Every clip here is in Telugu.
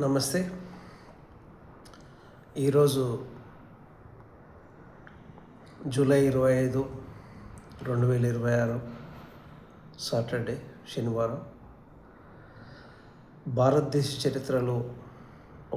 నమస్తే. ఈరోజు జూలై 25, 2026 సాటర్డే, శనివారం. భారతదేశ చరిత్రలో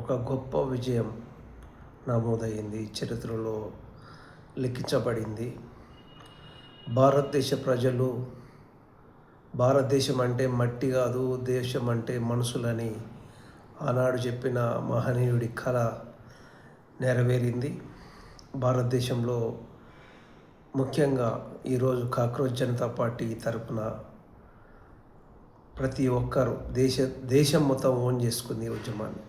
ఒక గొప్ప విజయం నమోదైంది, చరిత్రలో లిఖించబడింది. భారతదేశ ప్రజలు భారతదేశం అంటే మట్టి కాదు, దేశం అంటే మనుషులని ఆనాడు చెప్పిన మహనీయుడి కళ నెరవేరింది. భారతదేశంలో ముఖ్యంగా ఈరోజు కాక్రోచ్ జనతా పార్టీ తరఫున ప్రతి ఒక్కరూ దేశం మొత్తం ఓన్ చేసుకుంది ఈ ఉద్యమాన్ని.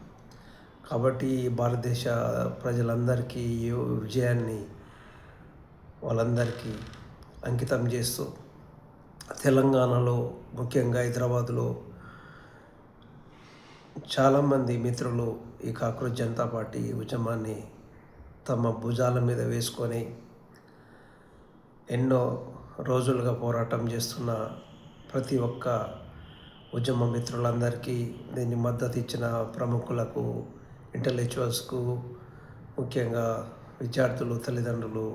కాబట్టి భారతదేశ ప్రజలందరికీ ఈ విజయాన్ని వాళ్ళందరికీ అంకితం చేస్తూ తెలంగాణలో, ముఖ్యంగా హైదరాబాదులో చాలామంది మిత్రులు ఈ కాక్రోచ్ జనతా పార్టీ ఉద్యమాన్ని తమ భుజాల మీద వేసుకొని ఎన్నో రోజులుగా పోరాటం చేస్తున్న ప్రతి ఒక్క ఉద్యమ మిత్రులందరికీ, దీన్ని మద్దతు ఇచ్చిన ప్రముఖులకు, ఇంటలెక్చువల్స్కు, ముఖ్యంగా విద్యార్థులు, తల్లిదండ్రులు,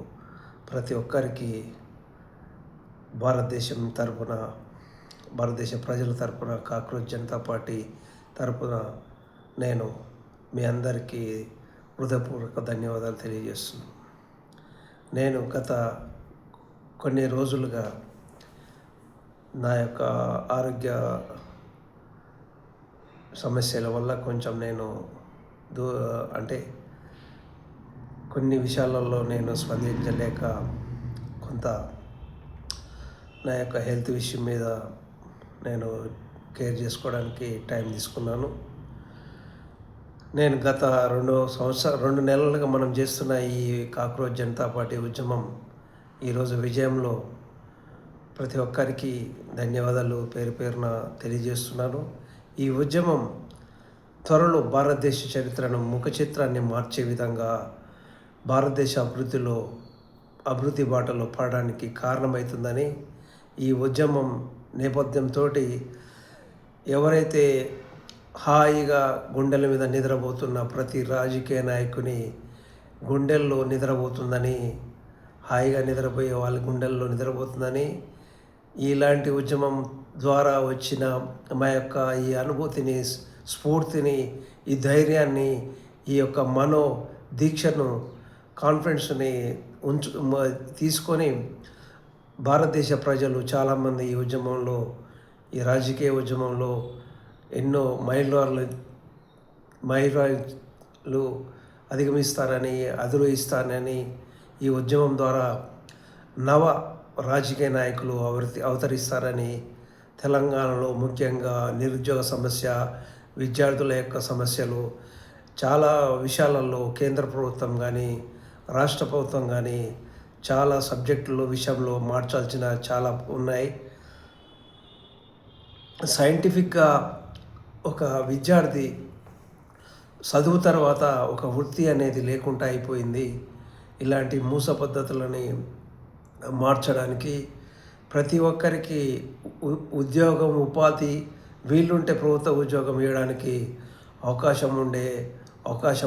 ప్రతి ఒక్కరికి భారతదేశ ప్రజల తరపున కాక్రోచ్ జనతా పార్టీ తరపున నేను మీ అందరికీ హృదయపూర్వక ధన్యవాదాలు తెలియజేస్తున్నాను. నేను గత కొన్ని రోజులుగా నా యొక్క ఆరోగ్య సమస్యల వల్ల కొంచెం నేను కొన్ని విషయాలలో నేను స్పందించలేక కొంత నా యొక్క హెల్త్ విషయం మీద నేను కేర్ చేసుకోవడానికి టైం తీసుకున్నాను. నేను గత 2 నెలలుగా మనం చేస్తున్న ఈ కాక్రోచ్ జనతా పార్టీ ఉద్యమం ఈరోజు విజయంలో ప్రతి ఒక్కరికి ధన్యవాదాలు పేరు పేరున తెలియజేస్తున్నాను. ఈ ఉద్యమం త్వరలో భారతదేశ చరిత్రను, ముఖ చిత్రాన్ని మార్చే విధంగా భారతదేశ అభివృద్ధి బాటలో పడడానికి కారణమవుతుందని, ఈ ఉద్యమం నేపథ్యంతో ఎవరైతే హాయిగా గుండెల మీద నిద్రపోతున్న ప్రతి రాజకీయ నాయకుని గుండెల్లో నిద్రపోతుందని, హాయిగా నిద్రపోయే వాళ్ళ గుండెల్లో నిద్రపోతుందని, ఇలాంటి ఉద్యమం ద్వారా వచ్చిన మా యొక్క ఈ అనుభూతిని, స్ఫూర్తిని, ఈ ధైర్యాన్ని, ఈ యొక్క మనో దీక్షను, కాన్ఫిడెన్స్ని తీసుకొని భారతదేశ ప్రజలు చాలామంది ఈ ఉద్యమంలో, ఈ రాజకీయ ఉద్యమంలో ఎన్నో మైలురాళ్ళు అధిరోహిస్తానని, ఈ ఉద్యమం ద్వారా నవ రాజకీయ నాయకులు అవతరిస్తారని, తెలంగాణలో ముఖ్యంగా నిరుద్యోగ సమస్య, విద్యార్థుల యొక్క సమస్యలు, చాలా విషయాలలో కేంద్ర ప్రభుత్వం కానీ, రాష్ట్ర ప్రభుత్వం కానీ చాలా సబ్జెక్టుల విషయంలో మార్చాల్సిన చాలా ఉన్నాయి. సైంటిఫిక్గా ఒక విద్యార్థి చదువు తర్వాత ఒక వృత్తి అనేది లేకుండా అయిపోయింది. ఇలాంటి మూస పద్ధతులని మార్చడానికి, ప్రతి ఒక్కరికి ఉద్యోగం, ఉపాధి, వీలుంటే ప్రభుత్వ ఉద్యోగం ఇవ్వడానికి అవకాశం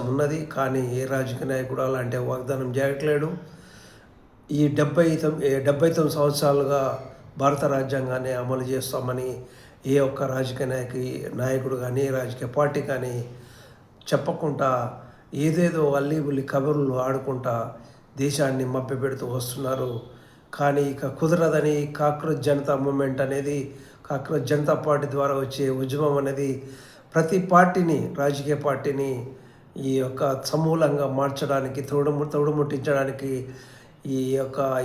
ఉన్నది. కానీ ఏ రాజకీయ నాయకుడు అలాంటి వాగ్దానం చేయట్లేడు. ఈ 79 సంవత్సరాలుగా భారత రాజ్యాంగాన్ని అమలు చేస్తామని ఏ ఒక్క రాజకీయ నాయకుడు కానీ, రాజకీయ పార్టీ కానీ చెప్పకుండా ఏదేదో అల్లిబుల్లి కబుర్లు ఆడుకుంటా దేశాన్ని మభ్యపెడుతూ వస్తున్నారు. కానీ ఇక కుదరదని కాక్రోచ్ జనతా మూమెంట్ అనేది, కాక్రోచ్ జనతా పార్టీ ద్వారా వచ్చే ఉద్యమం అనేది ప్రతి పార్టీని, రాజకీయ పార్టీని ఈ యొక్క సమూలంగా మార్చడానికి, తోడుముట్టించడానికి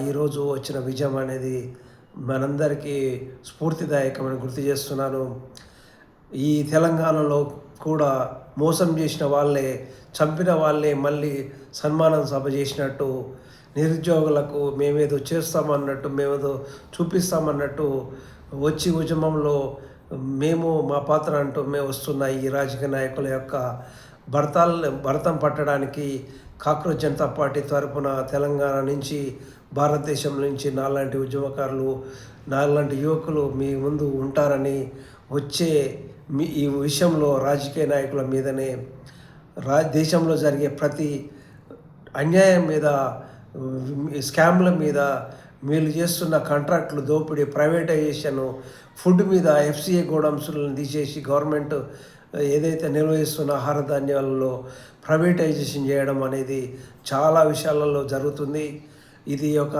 ఈరోజు వచ్చిన విజయం అనేది మనందరికీ స్ఫూర్తిదాయకమని గుర్తు చేస్తున్నాను. ఈ తెలంగాణలో కూడా మోసం చేసిన వాళ్ళే, చంపిన వాళ్ళే మళ్ళీ సన్మానం సభ చేసినట్టు, నిరుద్యోగులకు మేమేదో చేస్తామన్నట్టు, మేమేదో చూపిస్తామన్నట్టు వచ్చి ఉద్యమంలో మా పాత్ర అంటూ వస్తున్న ఈ రాజకీయ నాయకుల యొక్క భరతం పట్టడానికి కాక్రోచ్ జనతా పార్టీ తరఫున తెలంగాణ నుంచి, భారతదేశం నుంచి నాలాంటి ఉద్యమకారులు, నాలాంటి యువకులు మీ ముందు ఉంటారని, వచ్చే ఈ విషయంలో రాజకీయ నాయకుల మీదనే దేశంలో జరిగే ప్రతి అన్యాయం మీద, స్కామ్ల మీద, వీళ్ళు చేస్తున్న కాంట్రాక్టులు దోపిడీ, ప్రైవేటైజేషను, ఫుడ్ మీద ఎఫ్సిఐ గోడౌన్స్లను తీసేసి గవర్నమెంట్ ఏదైతే నిర్వహిస్తున్న ఆహార ధాన్యాలలో ప్రైవేటైజేషన్ చేయడం అనేది చాలా విషయాలలో జరుగుతుంది. ఇది ఒక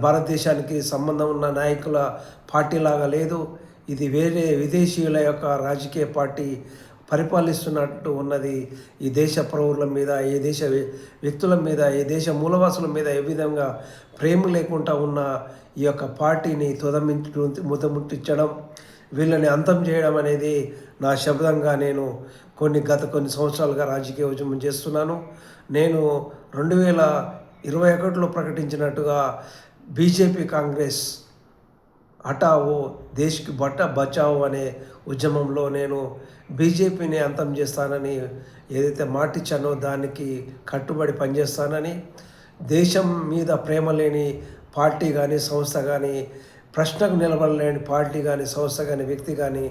భారతదేశానికి సంబంధం ఉన్న నాయకుల పార్టీలాగా లేదు. ఇది వేరే విదేశీయుల యొక్క రాజకీయ పార్టీ పరిపాలిస్తున్నట్టు ఉన్నది. ఈ దేశ పౌరుల మీద, ఈ దేశ వ్యక్తుల మీద, ఈ దేశ మూలవాసుల మీద ఏ విధంగా ప్రేమ లేకుండా ఉన్న ఈ యొక్క పార్టీని ముద్దముట్టించడం, వీళ్ళని అంతం చేయడం అనేది నా శబ్దంగా నేను గత కొన్ని సంవత్సరాలుగా రాజకీయ ఉద్యమం చేస్తున్నాను. నేను 2021లో ప్రకటించినట్టుగా బీజేపీ కాంగ్రెస్ హటావో దేశ్కి బచావో అనే ఉద్యమంలో నేను బీజేపీని అంతం చేస్తానని ఏదైతే మాటిచ్చానో దానికి కట్టుబడి పనిచేస్తానని, దేశం మీద ప్రేమ లేని పార్టీ కానీ సంస్థ కానీ, ప్రశ్నకు నిలబడలేని పార్టీ కానీ సంస్థ కానీ వ్యక్తి కానీ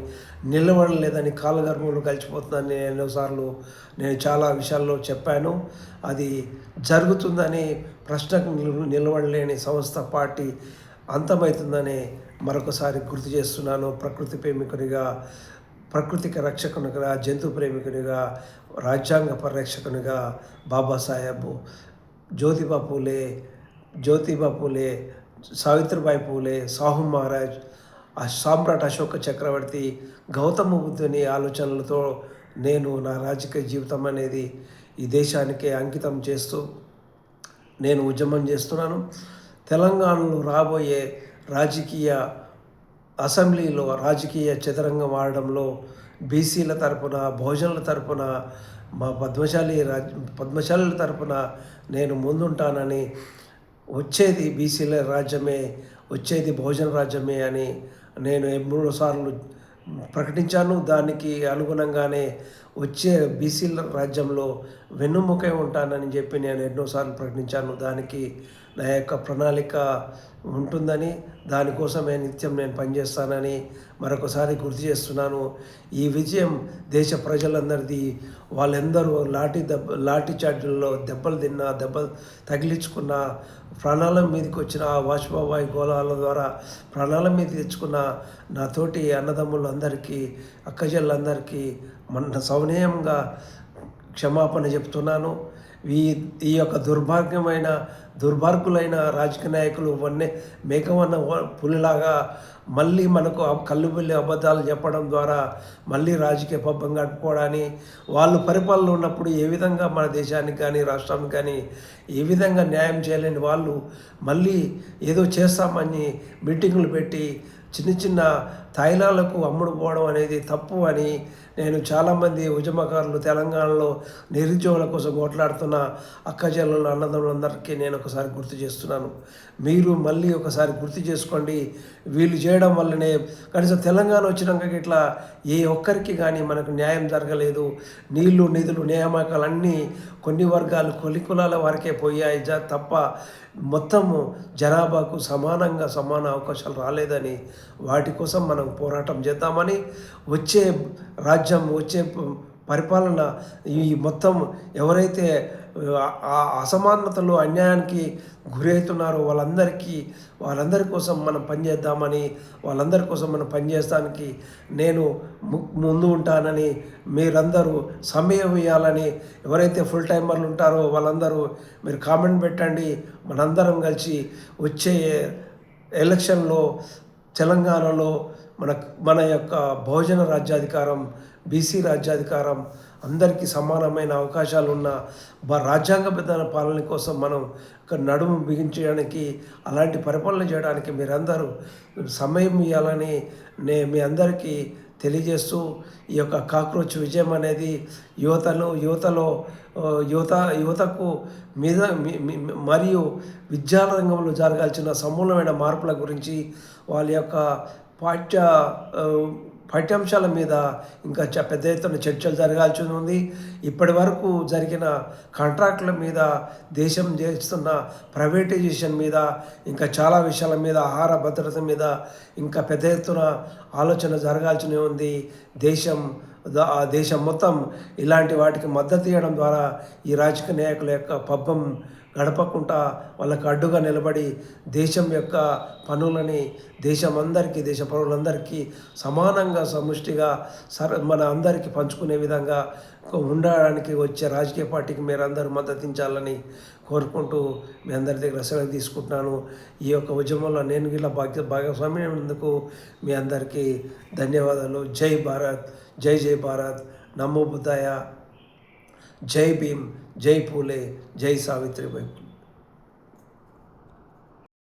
నిలబడలేదని కాలగర్భంలో కలిసిపోతుందని ఎన్నోసార్లు నేను చాలా విషయాల్లో చెప్పాను. అది జరుగుతుందని, ప్రశ్నకు నిలబడలేని సంస్థ పార్టీ అంతమవుతుందని మరొకసారి గుర్తు చేస్తున్నాను. ప్రకృతి ప్రేమికునిగా, ప్రకృతికి రక్షకునిగా, జంతు ప్రేమికునిగా, రాజ్యాంగ పరిరక్షకునిగా బాబాసాహెబ్, జ్యోతిబా పూలే, సావిత్రిబాయి పూలే, సాహు మహారాజ్, సామ్రాట్ అశోక చక్రవర్తి, గౌతమ బుద్ధుని ఆలోచనలతో నేను నా రాజకీయ జీవితం అనేది ఈ దేశానికి అంకితం చేస్తూ నేను ఉద్యమం చేస్తున్నాను. తెలంగాణలో రాబోయే రాజకీయ అసెంబ్లీలో రాజకీయ చదరంగం ఆడడంలో బీసీల తరపున, బహుజనుల తరపున, మా పద్మశాలుల తరపున నేను ముందుంటానని, వచ్చేది బీసీల రాజ్యమే, వచ్చేది బహుజన రాజ్యమే అని నేను 3 సార్లు ప్రకటించాను. దానికి అనుగుణంగానే వచ్చే బీసీల రాజ్యంలో వెన్నుముకై ఉంటానని చెప్పి నేను ఎన్నోసార్లు ప్రకటించాను. దానికి నా యొక్క ప్రణాళిక ఉంటుందని, దానికోసమే నిత్యం నేను పనిచేస్తానని మరొకసారి గుర్తు చేస్తున్నాను. ఈ విజయం దేశ ప్రజలందరిది. వాళ్ళందరూ లాఠీ చార్జీల్లో దెబ్బలు తగిలించుకున్న, ప్రాణాల మీదకి వచ్చిన వాజ్పేయి గోళాల ద్వారా ప్రాణాల మీద తెచ్చుకున్న నా తోటి అన్నదమ్ములందరికీ, అక్కచెల్లందరికీ సౌనీయంగా క్షమాపణ చెప్తున్నాను. ఈ యొక్క దుర్మార్గులైన రాజకీయ నాయకులు మేకవన్న పులిలాగా మళ్ళీ మనకు కల్లుబిల్లి అబద్ధాలు చెప్పడం ద్వారా మళ్ళీ రాజకీయ పబ్బం గడుపుకోవడాన్ని, వాళ్ళు పరిపాలన ఉన్నప్పుడు ఏ విధంగా మన దేశానికి కానీ రాష్ట్రానికి కానీ ఏ విధంగా న్యాయం చేయలేని వాళ్ళు మళ్ళీ ఏదో చేస్తామని మీటింగులు పెట్టి చిన్న తాయిలాలకు అమ్ముడు పోవడం అనేది తప్పు అని నేను చాలామంది ఉద్యమకారులు, తెలంగాణలో నిరుద్యోగుల కోసం కొట్లాడుతున్న అక్కచెల్లెలు, అన్నదమ్ములందరికీ నేను ఒకసారి గుర్తు చేస్తున్నాను. మీరు మళ్ళీ ఒకసారి గుర్తు చేసుకోండి. వీళ్ళు చేయడం వల్లనే కనీసం తెలంగాణ వచ్చినాక ఇట్లా ఏ ఒక్కరికి కానీ మనకు న్యాయం జరగలేదు. నీళ్లు, నిధులు, నియామకాలు అన్నీ కొన్ని వర్గాలు, కొన్ని కులాల వరకే పోయాయి తప్ప మొత్తము జనాభాకు సమాన అవకాశాలు రాలేదని, వాటి కోసం మనం పోరాటం చేద్దామని, వచ్చే రాజ్యం, వచ్చే పరిపాలన, ఈ మొత్తం ఎవరైతే అసమానతలు, అన్యాయానికి గురవుతున్నారో వాళ్ళందరి కోసం మనం పనిచేద్దామని, వాళ్ళందరి కోసం మనం పనిచేయడానికి నేను ముందు ఉంటానని, మీరందరూ సమయం ఇవ్వాలని, ఎవరైతే ఫుల్ టైమర్లు ఉంటారో వాళ్ళందరూ మీరు కామెంట్ పెట్టండి. మనందరం కలిసి వచ్చే ఎలక్షన్లో తెలంగాణలో మన యొక్క బహుజన రాజ్యాధికారం, బీసీ రాజ్యాధికారం, అందరికీ సమానమైన అవకాశాలు ఉన్న రాజ్యాంగబద్ధ పాలన కోసం మనం నడుము బిగించడానికి, అలాంటి పరిపాలన చేయడానికి మీరందరూ సమయం ఇవ్వాలని మీ అందరికీ తెలియజేస్తూ, ఈ యొక్క కాక్రోచ్ విజయం అనేది యువతకు మీద మరియు విద్యారంగంలో జరగాల్సిన సమూలమైన మార్పుల గురించి, వాళ్ళ యొక్క పాఠ్యాంశాల మీద ఇంకా పెద్ద ఎత్తున చర్చలు జరగాల్సి ఉంది. ఇప్పటి వరకు జరిగిన కాంట్రాక్టుల మీద, దేశం చేస్తున్న ప్రైవేటైజేషన్ మీద, ఇంకా చాలా విషయాల మీద, ఆహార భద్రత మీద ఇంకా పెద్ద ఎత్తున ఆలోచన జరగాల్సి ఉంది. దేశం మొత్తం ఇలాంటి వాటికి మద్దతు ఇవ్వడం ద్వారా ఈ రాజకీయ నాయకుల యొక్క పబ్బం గడపకుండా వాళ్ళకు అడ్డుగా నిలబడి దేశం యొక్క పనులని దేశ పౌరులందరికీ సమానంగా సముష్టిగా మన అందరికీ పంచుకునే విధంగా ఉండడానికి వచ్చే రాజకీయ పార్టీకి మీరందరూ మద్దతించాలని కోరుకుంటూ మీ అందరి దగ్గర సెలవు తీసుకుంటున్నాను. ఈ యొక్క ఉద్యమంలో నేను ఇలా భాగస్వామ్యం మీ అందరికీ ధన్యవాదాలు. జై భారత్, జై జై భారత్, నమో బుద్ధాయ, జై భీమ్, జై పూలే, జై సావిత్రిబాయి.